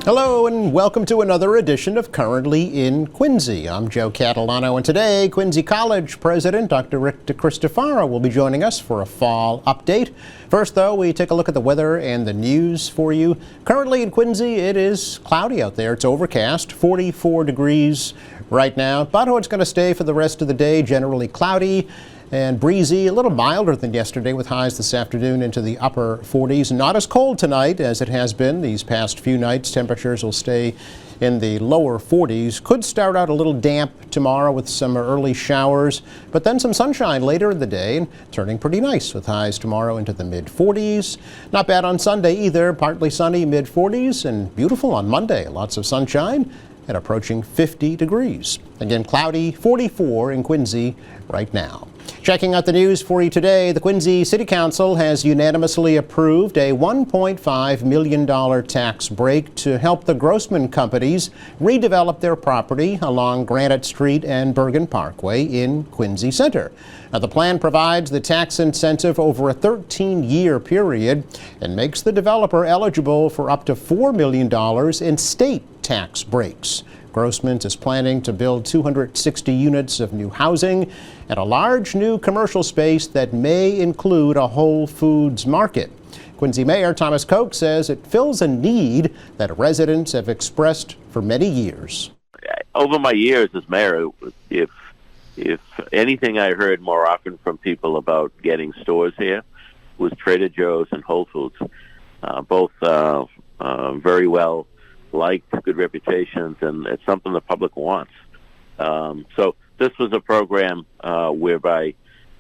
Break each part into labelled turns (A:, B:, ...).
A: Hello and welcome to another edition of Currently in Quincy. I'm Joe Catalano, and today Quincy College President Dr. Rick DeCristofaro will be joining us for a fall update. First, though, we take a look at the weather and the news for you. Currently in Quincy, it is cloudy out there. It's overcast, 44 degrees right now. About how it's going to stay for the rest of the day, generally cloudy and breezy, a little milder than yesterday with highs this afternoon into the upper 40s. Not as cold tonight as it has been these past few nights. Temperatures will stay in the lower 40s. Could start out a little damp tomorrow with some early showers, but then some sunshine later in the day and turning pretty nice with highs tomorrow into the mid 40s. Not bad on Sunday either. Partly sunny, mid 40s, and beautiful on Monday. Lots of sunshine and approaching 50 degrees. Again, cloudy, 44 in Quincy right now. Checking out the news for you today, the Quincy City Council has unanimously approved a $1.5 million tax break to help the Grossman companies redevelop their property along Granite Street and Bergen Parkway in Quincy Center. Now, the plan provides the tax incentive over a 13-year period and makes the developer eligible for up to $4 million in state tax breaks. Grossman is planning to build 260 units of new housing and a large new commercial space that may include a Whole Foods market. Quincy Mayor Thomas Koch says it fills a need that residents have expressed for many years.
B: Over my years as mayor, if anything I heard more often from people about getting stores here was Trader Joe's and Whole Foods, both very well liked, good reputations, and it's something the public wants. So this was a program whereby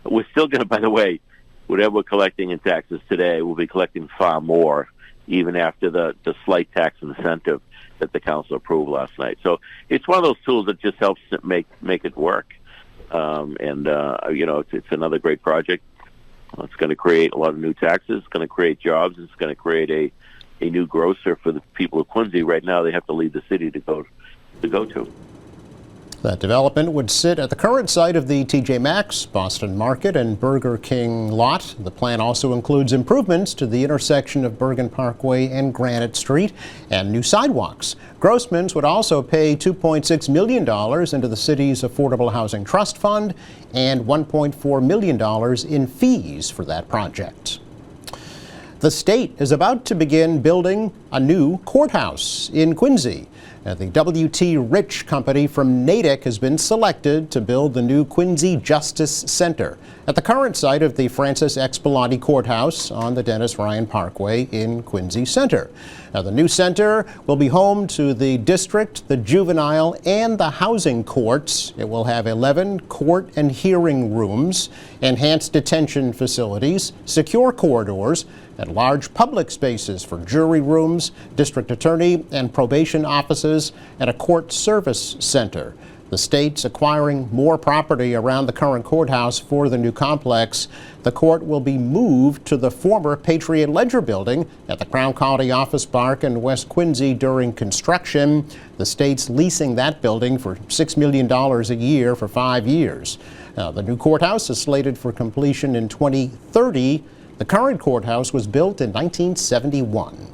B: we're still going to, by the way, whatever we're collecting in taxes today, we'll be collecting far more even after the slight tax incentive that the council approved last night. So it's one of those tools that just helps make it work. It's another great project. It's going to create a lot of new taxes. It's going to create jobs. It's going to create a new grocer for the people of Quincy. Right now, they have to leave the city to go to.
A: That development would sit at the current site of the TJ Maxx, Boston Market, and Burger King lot. The plan also includes improvements to the intersection of Bergen Parkway and Granite Street and new sidewalks. Grossman's would also pay $2.6 million into the city's Affordable Housing Trust Fund and $1.4 million in fees for that project. The state is about to begin building a new courthouse in Quincy. The W.T. Rich Company from Natick has been selected to build the new Quincy Justice Center at the current site of the Francis X. Bellotti Courthouse on the Dennis Ryan Parkway in Quincy Center. Now, the new center will be home to the district, the juvenile, and the housing courts. It will have 11 court and hearing rooms, enhanced detention facilities, secure corridors, and large public spaces for jury rooms, district attorney and probation offices, and a court service center. The state's acquiring more property around the current courthouse for the new complex. The court will be moved to the former Patriot Ledger building at the Crown County Office Park in West Quincy during construction. The state's leasing that building for $6 million a year for 5 years. Now, the new courthouse is slated for completion in 2030. The current courthouse was built in 1971.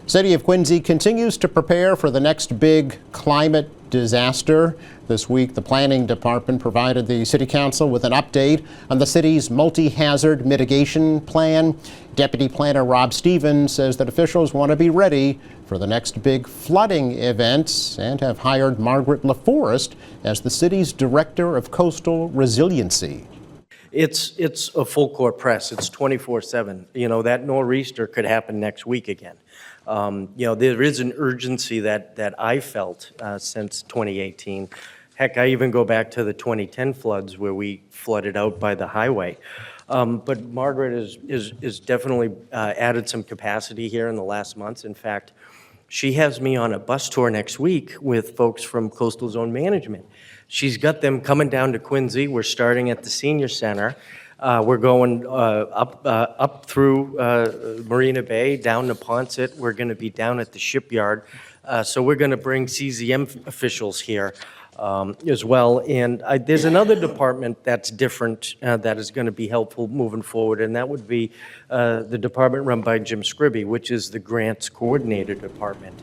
A: City of Quincy continues to prepare for the next big climate disaster. This week, the Planning Department provided the City Council with an update on the city's multi-hazard mitigation plan. Deputy Planner Rob Stevens says that officials want to be ready for the next big flooding events and have hired Margaret LaForest as the city's Director of Coastal Resiliency.
C: It's a full court press. It's 24/7. That nor'easter could happen next week again. There is an urgency that I felt since 2018. Heck, I even go back to the 2010 floods where we flooded out by the highway. But Margaret is definitely added some capacity here in the last months. In fact, she has me on a bus tour next week with folks from Coastal Zone Management. She's got them coming down to Quincy. We're starting at the Senior Center. We're going up through Marina Bay, down to Ponset. We're going to be down at the shipyard. So we're going to bring CZM officials here. as well. And there's another department that's different that is going to be helpful moving forward, and that would be the department run by Jim Scribby, which is the grants coordinator department.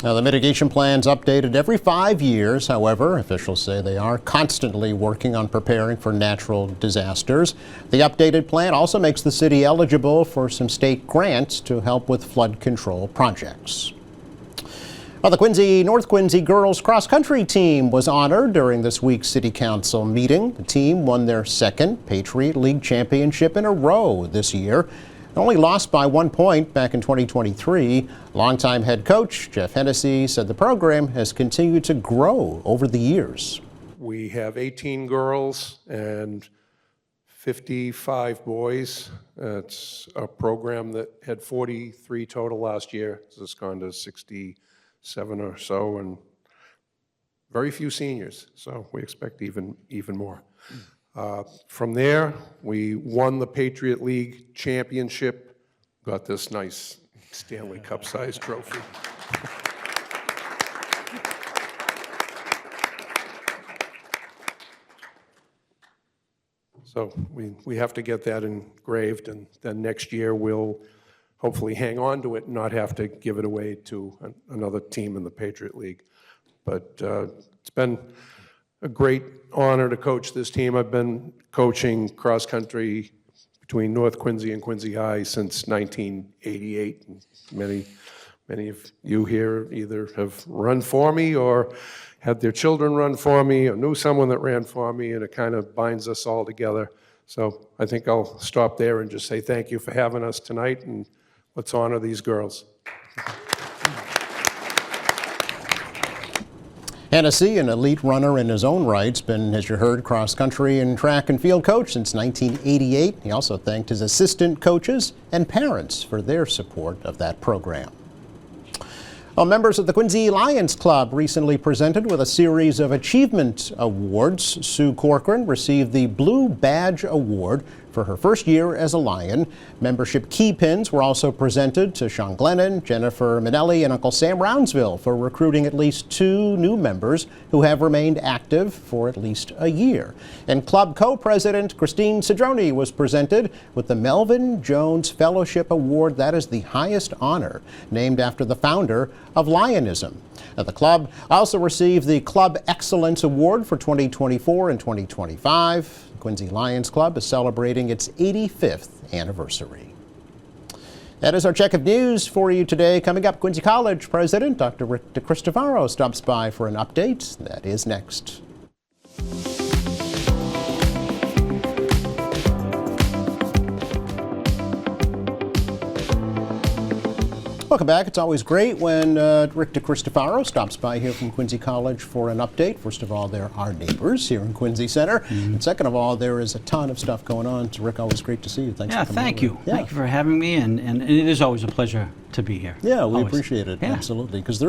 A: Now, the mitigation plan's updated every 5 years. However, officials say they are constantly working on preparing for natural disasters. The updated plan also makes the city eligible for some state grants to help with flood control projects. Well, the North Quincy girls cross-country team was honored during this week's City Council meeting. The team won their second Patriot League championship in a row this year. Only lost by 1 point back in 2023. Longtime head coach Jeff Hennessy said the program has continued to grow over the years.
D: We have 18 girls and 55 boys. It's a program that had 43 total last year. It's gone to 67 or so, and very few seniors. So we expect even more. From there, we won the Patriot League championship, got this nice Stanley Cup-sized trophy. So we have to get that engraved, and then next year we'll hopefully hang on to it and not have to give it away to another team in the Patriot League. But it's been a great honor to coach this team. I've been coaching cross-country between North Quincy and Quincy High since 1988. And many of you here either have run for me or had their children run for me or knew someone that ran for me, and it kind of binds us all together. So I think I'll stop there and just say thank you for having us tonight, and let's honor these girls.
A: Hennessy, an elite runner in his own right, has been, as you heard, cross-country and track and field coach since 1988. He also thanked his assistant coaches and parents for their support of that program. Well, members of the Quincy Lions Club recently presented with a series of achievement awards. Sue Corcoran received the Blue Badge Award for her first year as a Lion. Membership key pins were also presented to Sean Glennon, Jennifer Minelli, and Uncle Sam Brownsville for recruiting at least 2 new members who have remained active for at least a year. And club co-president Christine Cedrone was presented with the Melvin Jones Fellowship Award. That is the highest honor, named after the founder of Lionism. Now, the club also received the Club Excellence Award for 2024 and 2025. Quincy Lions Club is celebrating its 85th anniversary. That is our check of news for you today. Coming up, Quincy College President Dr. Rick DeCristofaro stops by for an update. That is next. Welcome back. It's always great when Rick DeCristofaro stops by here from Quincy College for an update. First of all, there are neighbors here in Quincy Center. And second of all, there is a ton of stuff going on. So Rick, always great to see you. Thanks for coming
E: thank
A: over.
E: you. Yeah. Thank you for having me, and it is always a pleasure to be here.
A: Yeah, we
E: always.
A: appreciate it,
E: yeah.
A: absolutely, because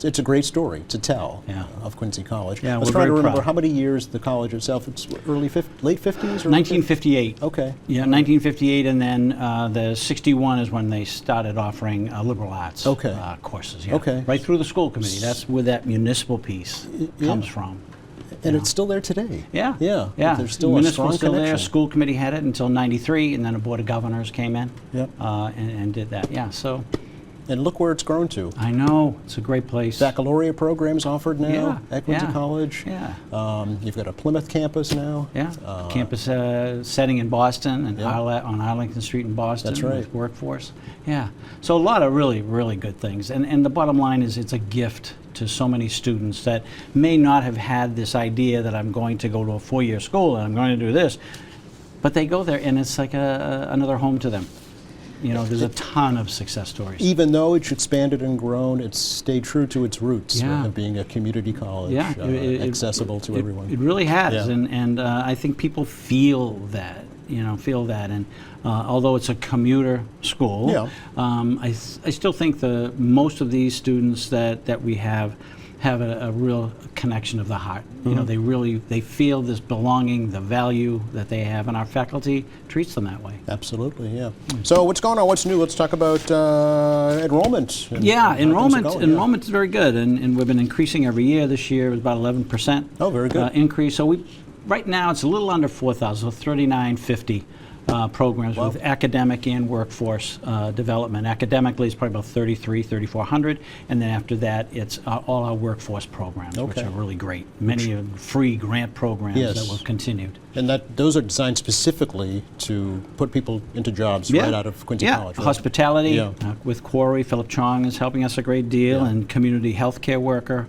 A: it's a great story to tell of Quincy College.
E: Yeah,
A: I was trying to remember how many years the college itself. It's late 50s or
E: 1958.
A: Okay.
E: Yeah, 1958, and then the 61 is when they started offering liberal arts courses. Yeah.
A: Okay.
E: Right through the school committee. That's where that municipal piece comes from.
A: And it's still there today.
E: Yeah.
A: Yeah.
E: Yeah.
A: There's still
E: municipal
A: a strong
E: still
A: connection.
E: there. School committee had it until '93, and then a board of governors came in.
A: Yep.
E: And did that. Yeah. So.
A: And look where it's grown to.
E: I know. It's a great place.
A: Baccalaureate programs offered now at Quincy College.
E: Yeah.
A: You've got a Plymouth campus now.
E: Yeah. Campus setting in Boston and on Arlington Street in Boston.
A: That's right.
E: With workforce. Yeah. So a lot of really, really good things. And the bottom line is it's a gift to so many students that may not have had this idea that I'm going to go to a 4-year school and I'm going to do this. But they go there and it's like another home to them. You know, there's a ton of success stories.
A: Even though it's expanded and grown, it's stayed true to its roots
E: of
A: being a community college, accessible to everyone.
E: It really has, and I think people feel that. And although it's a commuter school, I still think most of these students that we have have a real connection of the heart. You know, they feel this belonging, the value that they have, and our faculty treats them that way.
A: Absolutely, yeah. So what's going on? What's new? Let's talk about enrollment. and
E: Yeah,
A: how things are
E: enrollment
A: going,
E: enrollment is very good, and we've been increasing every year. This year it was about 11%.
A: Oh, very good.
E: Increase. So right now it's a little under 4,000, so 3,950 programs with academic and workforce development. Academically, it's probably about 3,400, and then after that, it's all our workforce programs, which
A: Okay.
E: are really great. Many of free grant programs
A: Yes.
E: that we've continued.
A: And those are designed specifically to put people into jobs right out of Quincy College. Right?
E: Hospitality
A: Yeah.
E: with Corey. Philip Chong is helping us a great deal,
A: Yeah.
E: and community healthcare worker,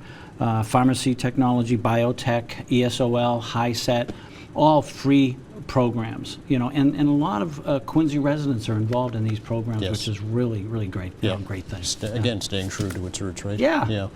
E: pharmacy technology, biotech, ESOL, HiSET, all free programs, you know, and a lot of Quincy residents are involved in these programs,
A: Yes.
E: which is really, really great.
A: Yeah.
E: Great thing.
A: Again, staying true to its roots, right?
E: Yeah.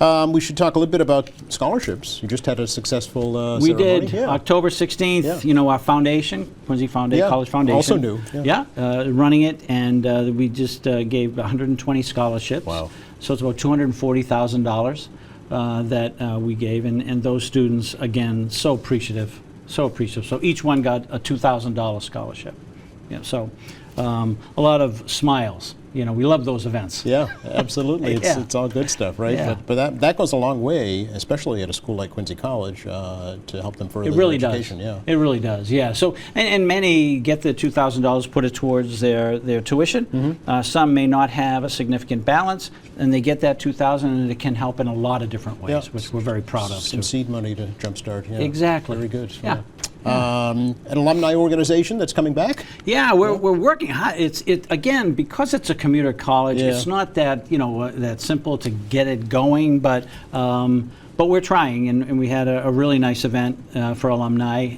A: Yeah. We should talk a little bit about scholarships. You just had a successful
E: We
A: ceremony.
E: did
A: Yeah.
E: October 16th.
A: Yeah.
E: You know, our foundation, Quincy
A: Yeah.
E: College Foundation.
A: Also new, yeah.
E: Running it, and we just gave 120 scholarships.
A: Wow.
E: So it's about $240,000 that we gave, and those students, again, so appreciative. So appreciative. So each one got a $2,000 scholarship. Yeah, so a lot of smiles. You know, we love those events.
A: Yeah, absolutely.
E: Yeah.
A: It's all good stuff, right?
E: Yeah.
A: But that goes a long way, especially at a school like Quincy College, to help them further
E: It really
A: their
E: does.
A: education. Yeah.
E: It really does. Yeah. So and many get the $2,000, put it towards their tuition.
A: Mm-hmm.
E: Some may not have a significant balance, and they get that $2,000, and it can help in a lot of different ways,
A: Yeah.
E: which we're very proud of.
A: Some
E: too.
A: seed money to jumpstart. Yeah.
E: Exactly.
A: Very good.
E: Yeah.
A: An alumni organization that's coming back.
E: Yeah, we're working hard. It's again, because it's a commuter college.
A: Yeah.
E: It's not that that simple to get it going, but we're trying, and we had a really nice event for alumni,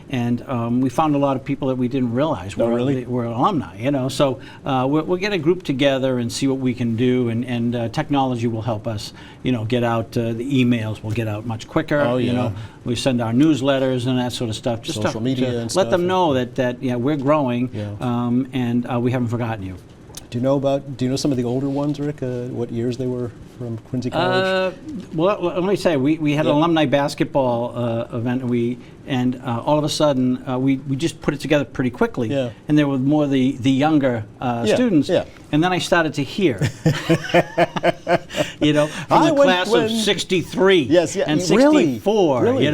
E: and we found a lot of people that we didn't realize were alumni. You know, so we'll get a group together and see what we can do, and technology will help us. You know, get out the emails will get out much quicker.
A: Oh,
E: You
A: yeah.
E: know, we send our newsletters and that sort of stuff. Just
A: Social media
E: to
A: and
E: let
A: stuff.
E: them know that we're growing,
A: Yeah.
E: and we haven't forgotten you.
A: Do you know some of the older ones, Rick? What years they were from Quincy College?
E: Well, let me say, we had an alumni basketball event, and all of a sudden we just put it together pretty quickly.
A: Yeah.
E: And there were more the younger students.
A: Yeah.
E: And then I started to hear, from
A: I
E: the
A: went
E: class
A: when-
E: of '63
A: Yes, yeah,
E: and
A: really?
E: '64.
A: Really?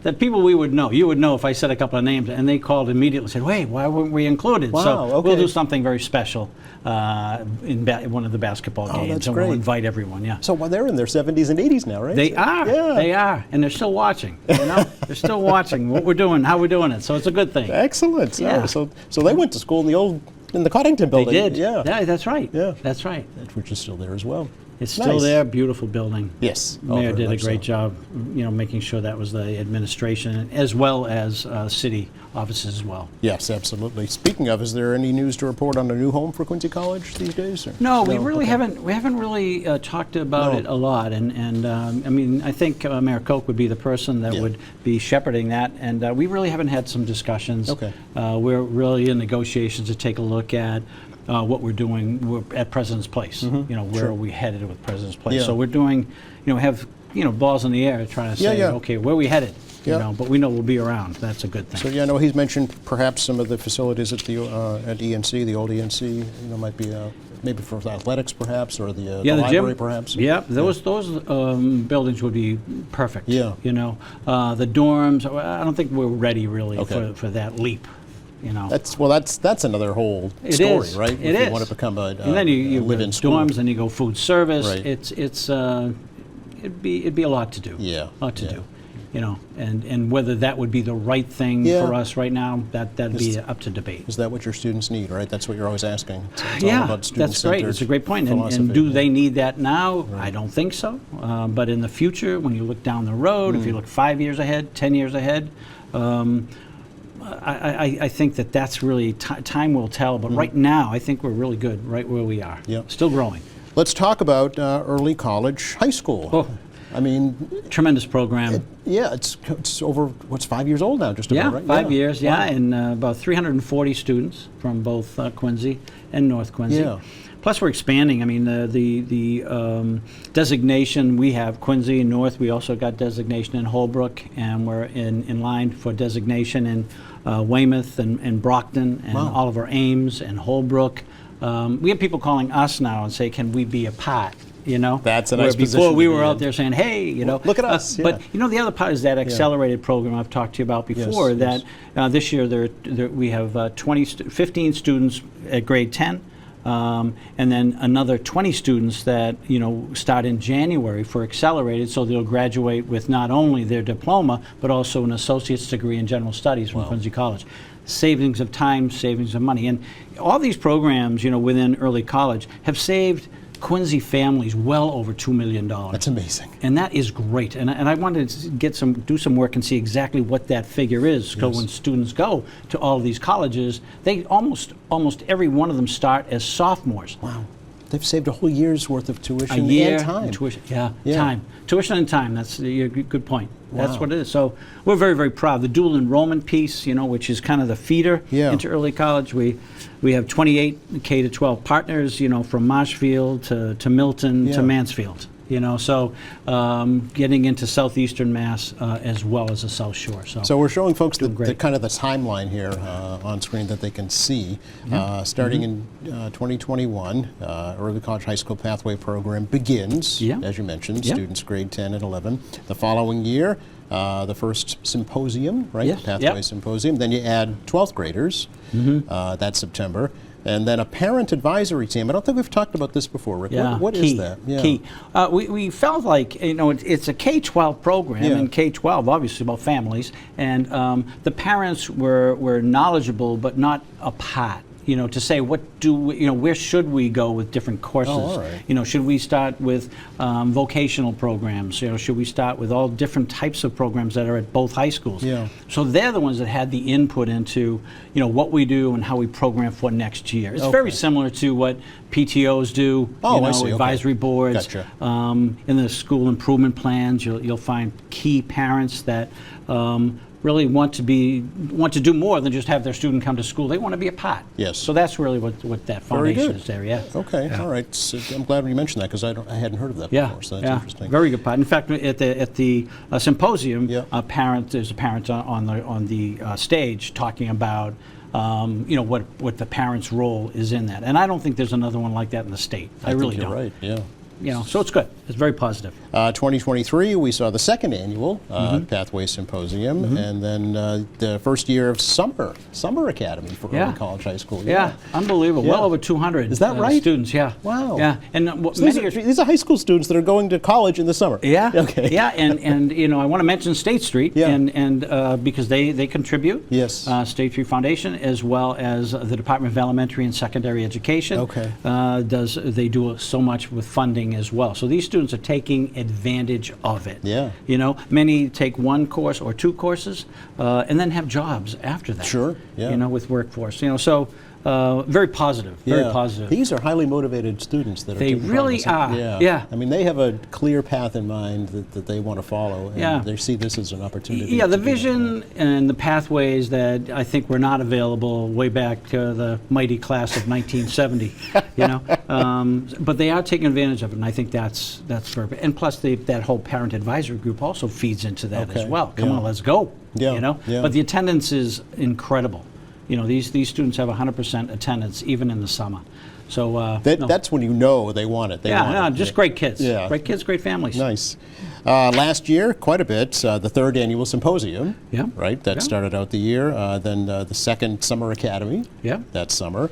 E: That people we would know. You would know if I said a couple of names, and they called immediately and said, "Wait, why weren't we included?"
A: Wow,
E: So
A: okay.
E: we'll do something very special in one of the basketball games,
A: that's
E: and
A: great.
E: we'll invite everyone. Yeah.
A: So they're in their 70s and 80s now, right?
E: They are.
A: Yeah.
E: They are, and they're still watching. They're still watching what we're doing, how we're doing it. So it's a good thing.
A: Excellent.
E: Yeah.
A: So they went to school in the Coddington
E: They
A: building.
E: did.
A: Yeah.
E: That's right.
A: Yeah.
E: That's right.
A: Which is still there as well.
E: It's still
A: Nice.
E: there. Beautiful building.
A: Yes. Oh,
E: Mayor
A: very
E: did a
A: much
E: great
A: so.
E: job, making sure that was the administration as well as city offices as well.
A: Yes, absolutely. Speaking of, is there any news to report on a new home for Quincy College these days? Or?
E: No, we really
A: Okay.
E: haven't. We haven't really talked about
A: No.
E: it a lot, and I mean, I think Mayor Koch would be the person that
A: Yeah.
E: would be shepherding that, and we really haven't had some discussions.
A: Okay.
E: We're really in negotiations to take a look at what we're doing at President's Place. Where are we headed with President's Place?
A: Yeah.
E: So we're doing, have balls in the air, trying to
A: Yeah,
E: say,
A: yeah.
E: okay, where are we headed?
A: Yeah.
E: But we know we'll be around. That's a good thing.
A: So yeah, I know he's mentioned perhaps some of the facilities at the at ENC, the old ENC, might be maybe for athletics perhaps, or the
E: the
A: library
E: gym,
A: perhaps.
E: Yeah, those buildings would be perfect.
A: Yeah.
E: The dorms. I don't think we're ready really
A: Okay.
E: for that leap.
A: That's another whole
E: It
A: story,
E: is.
A: right?
E: It
A: if
E: is.
A: you want to become a
E: And then you
A: live-in
E: go
A: school.
E: dorms, and you go food service.
A: Right.
E: It'd be a lot to do.
A: Yeah,
E: A lot to
A: yeah.
E: do. And whether that would be the right thing
A: Yeah.
E: for us right now, that'd be
A: Is-
E: up to debate.
A: Is that what your students need, right? That's what you're always asking. It's all
E: Yeah,
A: about
E: that's
A: student-centered
E: great. It's a great point. And
A: philosophy.
E: do they need that now? I don't think so. But in the future, when you look down the road, if you look 5 years ahead, 10 years ahead, I think that's really time will tell. But right now, I think we're really good right where we are.
A: Yep.
E: Still growing.
A: Let's talk about early college, high school.
E: Oh,
A: I mean,
E: Tremendous program.
A: yeah, it's over, what's 5 years old now, just about,
E: Yeah,
A: right?
E: 5 years, yeah,
A: Wow.
E: and about 340 students from both Quincy and North Quincy.
A: Yeah.
E: Plus, we're expanding. I mean, the designation we have, Quincy and North, we also got designation in Holbrook, and we're in line for designation in Weymouth and Brockton and
A: Wow.
E: Oliver Ames and Holbrook. We have people calling us now and say, can we be a part? You know,
A: That's a
E: where
A: nice
E: before
A: position
E: we
A: to
E: were
A: be
E: out
A: in.
E: there saying, hey, you know,
A: Look at us,
E: But
A: yeah.
E: you know, the other part is that accelerated program I've talked to you about before.
A: Yes,
E: That this year we have 15 students at grade 10. And then another 20 students that, you know, start in January for accelerated, so they'll graduate with not only their diploma, but also an associate's degree in general studies from Quincy College. Savings of time, savings of money. And all these programs, you know, within early college have saved Quincy families well over $2 million.
A: That's amazing.
E: And that is great. And I wanted to do some work and see exactly what that figure is. So when students go to all of these colleges, they almost every one of them start as sophomores.
A: Wow. They've saved a whole year's worth of tuition
E: A year
A: and time.
E: tuition,
A: Yeah.
E: time, tuition and time. That's a good point. That's
A: Wow.
E: what it is. So we're very, very proud. The dual enrollment piece, you know, which is kind of the feeder
A: Yeah.
E: into early college. We have 28 K to 12 partners, you know, from Marshfield to Milton
A: Yeah.
E: to Mansfield. You know, so getting into southeastern Mass as well as the South Shore.
A: So we're showing folks the
E: great.
A: kind of the timeline here on screen that they can see. Starting in 2021, Early College High School Pathway Program begins,
E: Yeah.
A: as you mentioned,
E: Yeah.
A: students grade 10 and 11. The following year, the first symposium, right?
E: Yes.
A: Pathway
E: Yep.
A: Symposium. Then you add 12th graders. That's September. And then a parent advisory team. I don't think we've talked about this before, Rick.
E: Yeah,
A: What
E: key,
A: is that? Yeah.
E: Key. We felt like, you know, it's a K-12 program,
A: Yeah.
E: and K-12 obviously about families, and the parents were knowledgeable but not a part. You know, to say where should we go with different courses?
A: Oh, all right.
E: You know, should we start with vocational programs? You know, should we start with all different types of programs that are at both high schools?
A: Yeah.
E: So they're the ones that had the input into, you know, what we do and how we program for next year. It's very
A: Okay.
E: similar to what PTOs do.
A: Oh,
E: you know,
A: I see. Okay.
E: advisory boards.
A: Gotcha.
E: In the school improvement plans, you'll find key parents that really want to do more than just have their student come to school. They want to be a part.
A: Yes.
E: So that's really what that
A: Very
E: foundation
A: good.
E: is there. Yeah.
A: Okay, all right. So I'm glad you mentioned that because I hadn't heard of that
E: Yeah,
A: before, so that's
E: yeah,
A: interesting.
E: very good part. In fact, at the symposium,
A: Yeah.
E: there's a parent on the stage talking about you know what the parent's role is in that, and I don't think there's another one like that in the state. I really
A: think you're
E: don't.
A: right, yeah.
E: You know, so it's good. It's very positive.
A: 2023, we saw the second annual Pathway Symposium, and then the first year of Summer Academy for
E: Yeah.
A: Early College High School.
E: Yeah, unbelievable.
A: Yeah.
E: Well over 200.
A: Is that right?
E: Students, yeah.
A: Wow.
E: Yeah, and
A: So these are high school students that are going to college in the summer.
E: Yeah.
A: Okay.
E: Yeah, and you know, I want to mention State Street,
A: Yeah.
E: and because they contribute.
A: Yes.
E: State Street Foundation, as well as the Department of Elementary and Secondary Education.
A: Okay.
E: They do so much with funding as well. So these students are taking advantage of it.
A: Yeah.
E: You know, many take one course or two courses, and then have jobs after that.
A: Sure, yeah.
E: You know, with workforce. You know, so very positive. Very
A: Yeah.
E: positive.
A: These are highly motivated students that are
E: They
A: taking part in
E: really
A: this.
E: are,
A: Yeah.
E: yeah.
A: I mean, they have a clear path in mind that they want to follow, and
E: Yeah.
A: they see this as an opportunity.
E: Yeah, the
A: to do that.
E: vision and the pathways that I think were not available way back to the mighty class of 1970, you know, but they are taking advantage of it, and I think that's very. And plus, that whole parent advisory group also feeds into that as
A: Okay,
E: well. Come
A: yeah.
E: on, let's go.
A: Yeah,
E: You know,
A: yeah.
E: but the attendance is incredible. You know, these students have 100% attendance even in the summer. So no.
A: That's when you know they want it. They want
E: yeah,
A: it.
E: just great kids.
A: Yeah.
E: Great kids, great families.
A: Nice. Last year, quite a bit, the third annual symposium,
E: Yeah.
A: right? That
E: Yeah.
A: started out the year. Then the second Summer Academy
E: Yeah.
A: that summer.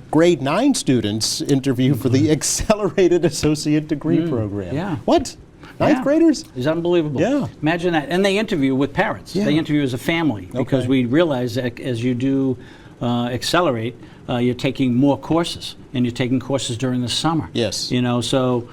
A: Grade 9 students interview for the Accelerated Associate Degree Program.
E: yeah.
A: What? Ninth
E: Yeah.
A: graders?
E: It's unbelievable.
A: Yeah.
E: Imagine that. And they interview with parents.
A: Yeah.
E: They interview as a family because
A: Okay.
E: we realize that as you do Accelerate, you're taking more courses, and you're taking courses during the summer.
A: Yes.
E: You know, so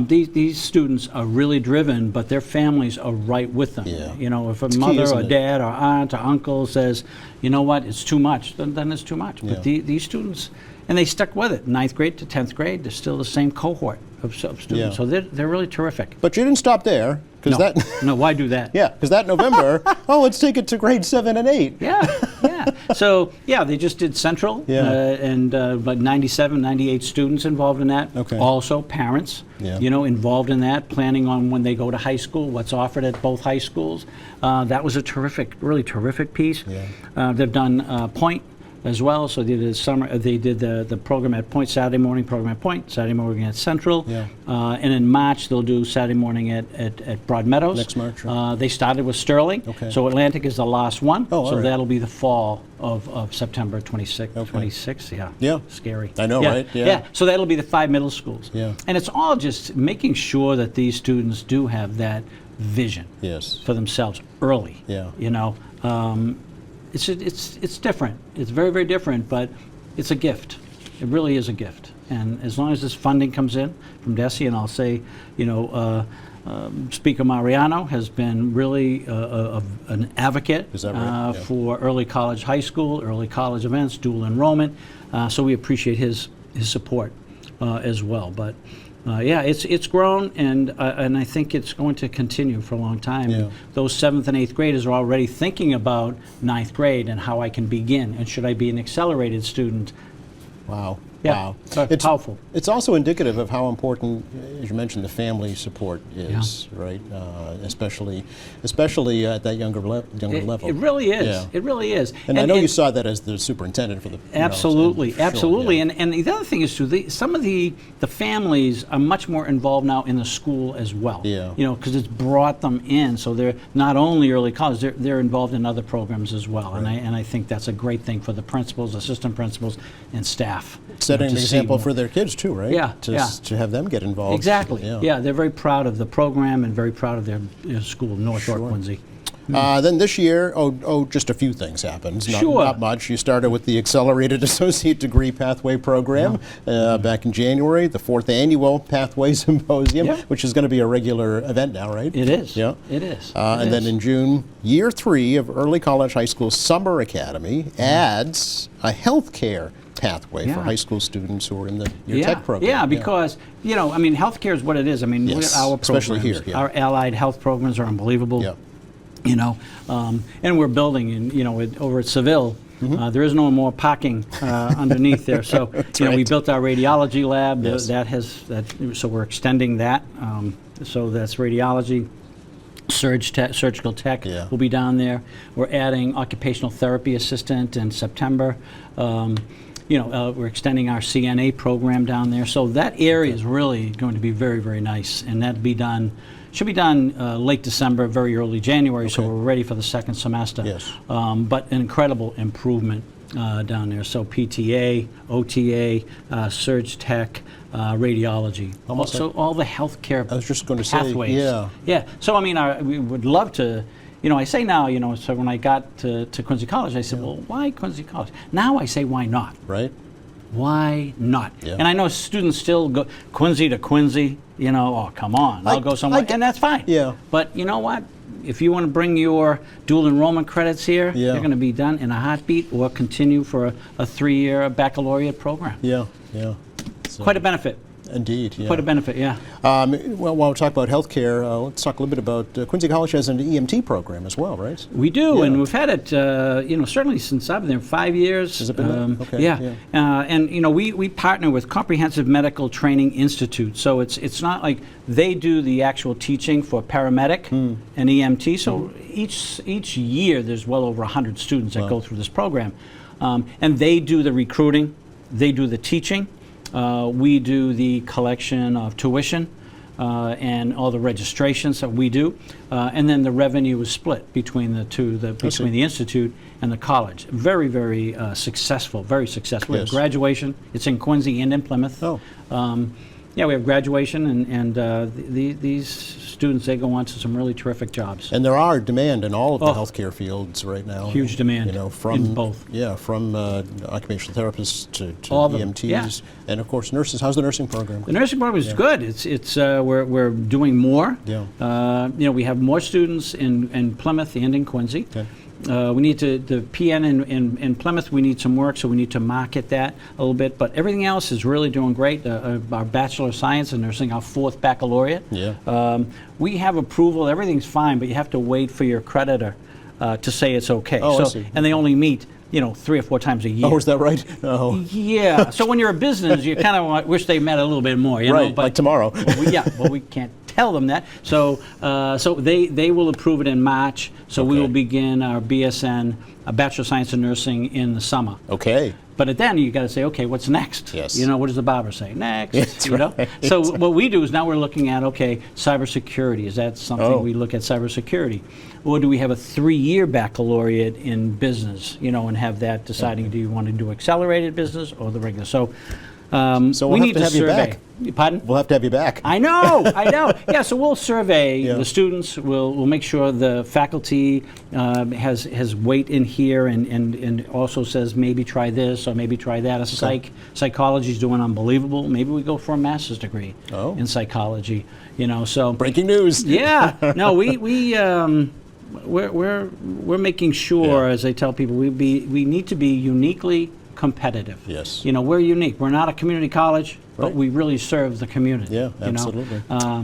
E: these students are really driven, but their families are right with them.
A: Yeah.
E: You know, if a
A: It's key,
E: mother
A: isn't
E: or
A: it?
E: dad or aunt or uncle says, you know what, it's too much, then it's too much.
A: Yeah.
E: But these students, and they stuck with it. 9th grade to 10th grade, they're still the same cohort. of students.
A: Yeah.
E: So they're really terrific.
A: But you didn't stop there, because
E: No,
A: that,
E: no, why do that?
A: yeah, because that November, oh, let's take it to grade 7 and 8.
E: Yeah, yeah. So, yeah, they just did Central,
A: Yeah.
E: and about 97, 98 students involved in that.
A: Okay.
E: Also, parents,
A: Yeah.
E: involved in that, planning on when they go to high school, what's offered at both high schools. That was a terrific, really terrific piece.
A: Yeah.
E: They've done Point as well. So they did the program at Point, Saturday morning program at Point, Saturday morning at Central.
A: Yeah.
E: And in March, they'll do Saturday morning at Broad Meadows.
A: Next March, right.
E: They started with Sterling.
A: Okay.
E: So Atlantic is the last one.
A: Oh, all
E: so
A: right.
E: that'll be the fall of September 26th.
A: Okay.
E: 26th, yeah.
A: Yeah.
E: Scary.
A: I know,
E: Yeah,
A: right? Yeah.
E: Yeah. So that'll be the 5 middle schools.
A: Yeah.
E: And it's all just making sure that these students do have that vision
A: Yes.
E: for themselves early.
A: Yeah.
E: It's different. It's very, very different, but it's a gift. It really is a gift. And as long as this funding comes in from DESE, and I'll say, Speaker Mariano has been really an advocate
A: Is that right? Yeah.
E: for early college, high school, early college events, dual enrollment. So we appreciate his support as well. But yeah, it's grown, and I think it's going to continue for a long time.
A: Yeah.
E: Those 7th and 8th graders are already thinking about 9th grade and how I can begin, and should I be an accelerated student?
A: Wow.
E: Yeah,
A: Wow.
E: so it's powerful.
A: It's also indicative of how important, as you mentioned, the family support is, right? Especially at that younger level.
E: It really is.
A: Yeah.
E: It really is.
A: And I know you saw that as the superintendent for the.
E: Absolutely,
A: sure,
E: absolutely.
A: yeah.
E: And the other thing is too, some of the families are much more involved now in the school as well.
A: Yeah.
E: Because it's brought them in, so they're not only early college, they're involved in other programs as well.
A: Right.
E: And I think that's a great thing for the principals, assistant principals, and staff.
A: Setting an
E: to see
A: example
E: more.
A: for their kids too, right?
E: Yeah,
A: To,
E: yeah.
A: to have them get involved.
E: Exactly.
A: Yeah.
E: Yeah, they're very proud of the program and very proud of their school, North York Quincy.
A: Then this year, just a few things happened.
E: Sure.
A: Not much. You started with the Accelerated Associate Degree Pathway Program back in January, the 4th annual Pathway Symposium,
E: Yeah.
A: which is going to be a regular event now, right?
E: It is.
A: Yeah.
E: It is.
A: And then in June, year 3 of Early College High School Summer Academy adds a healthcare pathway for
E: Yeah.
A: high school students who are in your tech program.
E: Yeah, because, healthcare is what it is.
A: Yes,
E: Our
A: especially
E: programs,
A: here, yeah.
E: our allied health programs are unbelievable.
A: Yeah.
E: And we're building, over at Seville, there is no more parking underneath there. So, we
A: right.
E: built our radiology lab.
A: Yes.
E: So we're extending that. So that's radiology. Surgical tech
A: Yeah.
E: will be down there. We're adding occupational therapy assistant in September. We're extending our CNA program down there. So that area is really going to be very, very nice, and should be done late December, very early January, so
A: Okay.
E: we're ready for the second semester.
A: Yes.
E: But an incredible improvement down there. So PTA, OTA, Surge Tech, radiology.
A: Almost
E: So all the healthcare
A: I was just going to say,
E: pathways.
A: yeah.
E: Yeah. So we would love to. I say now, so when I got to Quincy College, I said, well, why Quincy College? Now I say, why not?
A: Right?
E: Why not?
A: Yeah.
E: And I know students still go Quincy to Quincy, oh, come on, I'll go somewhere, and that's fine.
A: Yeah.
E: But you know what? If you want to bring your dual enrollment credits here,
A: Yeah.
E: they're going to be done in a heartbeat, or continue for a 3-year baccalaureate program.
A: Yeah, yeah. So,
E: Quite a benefit.
A: Indeed, yeah.
E: Quite a benefit, yeah.
A: Well, while we talk about healthcare, let's talk a little bit about Quincy College has an EMT program as well, right?
E: We do,
A: Yeah.
E: and we've had it, certainly since I've been there 5 years.
A: Has it been that? Okay,
E: Yeah. And we partner with Comprehensive Medical Training Institute, so it's not like they do the actual teaching for paramedic and EMT. So each year there's well over 100 students that go through this program, and they do the recruiting, they do the teaching. We do the collection of tuition and all the registrations that we do, and then the revenue is split between the two, between the institute and the college. Very, very successful, very successful. We have
A: Yes.
E: graduation. It's in Quincy and in Plymouth.
A: Oh.
E: Yeah, we have graduation, and these students, they go on to some really terrific jobs.
A: And there are demand in all of the
E: Oh.
A: healthcare fields right now.
E: Huge demand
A: from
E: in both.
A: Yeah, from occupational therapists to
E: All of them,
A: EMTs,
E: yeah.
A: and of course nurses. How's the nursing program?
E: The nursing program is good. It's we're doing more.
A: Yeah.
E: We have more students in Plymouth and in Quincy.
A: Okay.
E: We need to, the PN in Plymouth, we need some work, so we need to market that a little bit. But everything else is really doing great. Our Bachelor of Science in Nursing, our 4th baccalaureate.
A: Yeah.
E: We have approval, everything's fine, but you have to wait for your creditor to say it's okay.
A: Oh, I
E: so,
A: see.
E: and they only meet, 3 or 4 times a year.
A: Oh, is that right? Oh.
E: Yeah. So when you're a business, you kind of wish they met a little bit more, you know.
A: Right, like tomorrow.
E: Well, we can't tell them that. So, so they will approve it in March. So we
A: Okay.
E: will begin our BSN, a Bachelor of Science in Nursing, in the summer.
A: Okay.
E: But then you got to say, okay, what's next?
A: Yes.
E: What does the barber say? Next.
A: That's right.
E: So what we do is now we're looking at, okay, cybersecurity. Is that something
A: Oh.
E: we look at cybersecurity? Or do we have a 3-year baccalaureate in business, and have that deciding, do you want to do accelerated business or the regular? So,
A: So
E: we
A: we'll
E: need
A: have to have you
E: survey.
A: back.
E: Pardon?
A: We'll have to have you back.
E: I know. Yeah, so we'll survey
A: Yeah.
E: the students. We'll make sure the faculty has weight in here and also says maybe try this or maybe try that. Psychology is doing unbelievable. Maybe we go for a master's degree in psychology. So
A: Breaking news.
E: yeah. No, we're making sure,
A: Yeah.
E: as I tell people, we need to be uniquely competitive.
A: Yes.
E: We're unique. We're not a community college, but
A: Right.
E: we really serve the community.
A: Yeah, absolutely.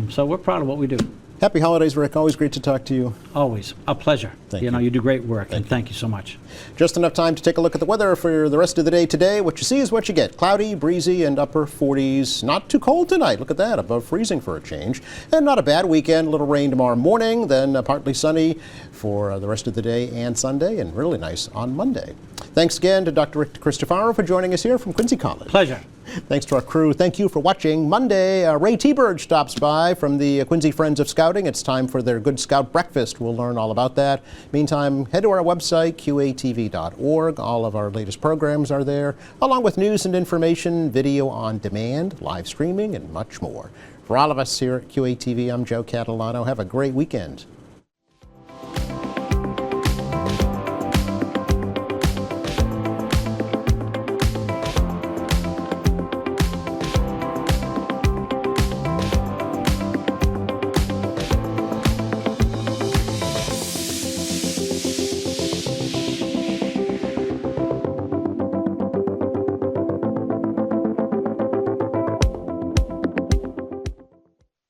E: So we're proud of what we do.
A: Happy holidays, Rick. Always great to talk to you.
E: Always a pleasure.
A: Thank you.
E: You do great work, and thank you so much.
A: Just enough time to take a look at the weather for the rest of the day today. What you see is what you get. Cloudy, breezy, and upper 40s. Not too cold tonight. Look at that, above freezing for a change. And not a bad weekend. A little rain tomorrow morning, then partly sunny for the rest of the day and Sunday, and really nice on Monday. Thanks again to Dr. Rick Cristofaro for joining us here from Quincy College.
E: Pleasure.
A: Thanks to our crew. Thank you for watching. Monday, Ray T-Bird stops by from the Quincy Friends of Scouting. It's time for their Good Scout Breakfast. We'll learn all about that. Meantime, head to our website, qatv.org. All of our latest programs are there, along with news and information, video on demand, live streaming, and much more. For all of us here at QATV, I'm Joe Catalano. Have a great weekend.